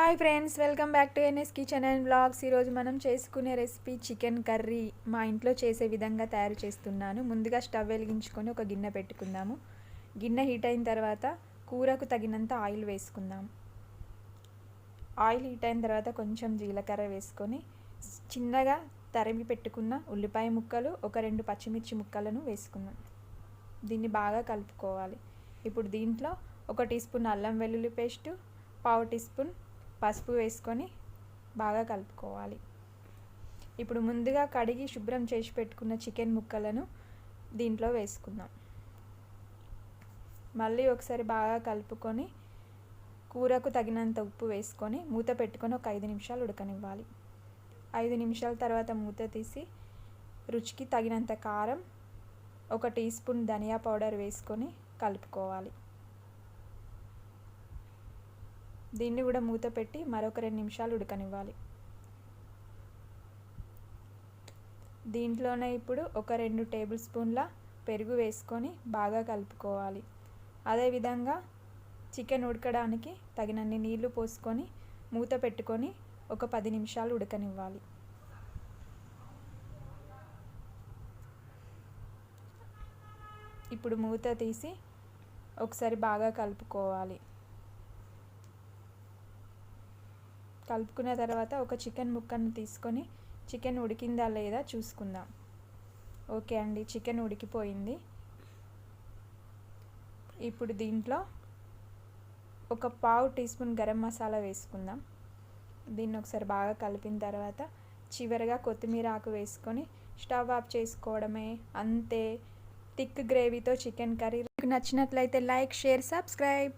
Hi friends, welcome back to NS kitchen and blogs. ఈరోజు మనం చేసుకునే రెసిపీ చికెన్ కర్రీ మా ఇంట్లో చేసే విధంగా తయారు చేస్తున్నాను. ముందుగా స్టవ్ వెలిగించుకొని ఒక గిన్నె పెట్టుకుందాము. గిన్నె హీట్ అయిన తర్వాత కూరకు తగినంత ఆయిల్ వేసుకుందాం. ఆయిల్ హీట్ అయిన తర్వాత కొంచెం జీలకర్ర వేసుకొని చిన్నగా తరిమి పెట్టుకున్న ఉల్లిపాయ ముక్కలు, ఒక 2 పచ్చిమిర్చి ముక్కలను వేసుకుందాం. దీన్ని బాగా కలుపుకోవాలి. ఇప్పుడు దీంట్లో 1 టీ స్పూన్ అల్లం వెల్లుల్లి పేస్టు, 1/2 టీ స్పూన్ పసుపు వేసుకొని బాగా కలుపుకోవాలి. ఇప్పుడు ముందుగా కడిగి శుభ్రం చేసి పెట్టుకున్న చికెన్ ముక్కలను దీంట్లో వేసుకుందాం. మళ్ళీ ఒకసారి బాగా కలుపుకొని కూరకు తగినంత ఉప్పు వేసుకొని మూత పెట్టుకొని ఒక 5 నిమిషాలు ఉడకనివ్వాలి. 5 నిమిషాల తర్వాత మూత తీసి రుచికి తగినంత కారం, 1 టీ స్పూన్ ధనియా పౌడర్ వేసుకొని కలుపుకోవాలి. దీన్ని కూడా మూత పెట్టి మరొక 2 నిమిషాలు ఉడకనివ్వాలి. దీంట్లోనే ఇప్పుడు ఒక 2 టేబుల్ స్పూన్ల పెరుగు వేసుకొని బాగా కలుపుకోవాలి. అదేవిధంగా చికెన్ ఉడకడానికి తగినన్ని నీళ్లు పోసుకొని మూత పెట్టుకొని ఒక 10 నిమిషాలు ఉడకనివ్వాలి. ఇప్పుడు మూత తీసి ఒకసారి బాగా కలుపుకోవాలి. కలుపుకున్న తర్వాత ఒక చికెన్ ముక్కను తీసుకొని చికెన్ ఉడికిందా లేదా చూసుకుందాం. ఓకే అండి, చికెన్ ఉడికిపోయింది. ఇప్పుడు దీంట్లో ఒక 1/2 టీ స్పూన్ గరం మసాలా వేసుకుందాం. దీన్ని ఒకసారి బాగా కలిపిన తర్వాత చివరిగా కొత్తిమీర ఆకు వేసుకొని స్టవ్ ఆఫ్ చేసుకోవడమే. అంతే, థిక్ గ్రేవీతో చికెన్ కర్రీ. మీకు నచ్చినట్లయితే లైక్, షేర్, సబ్స్క్రైబ్.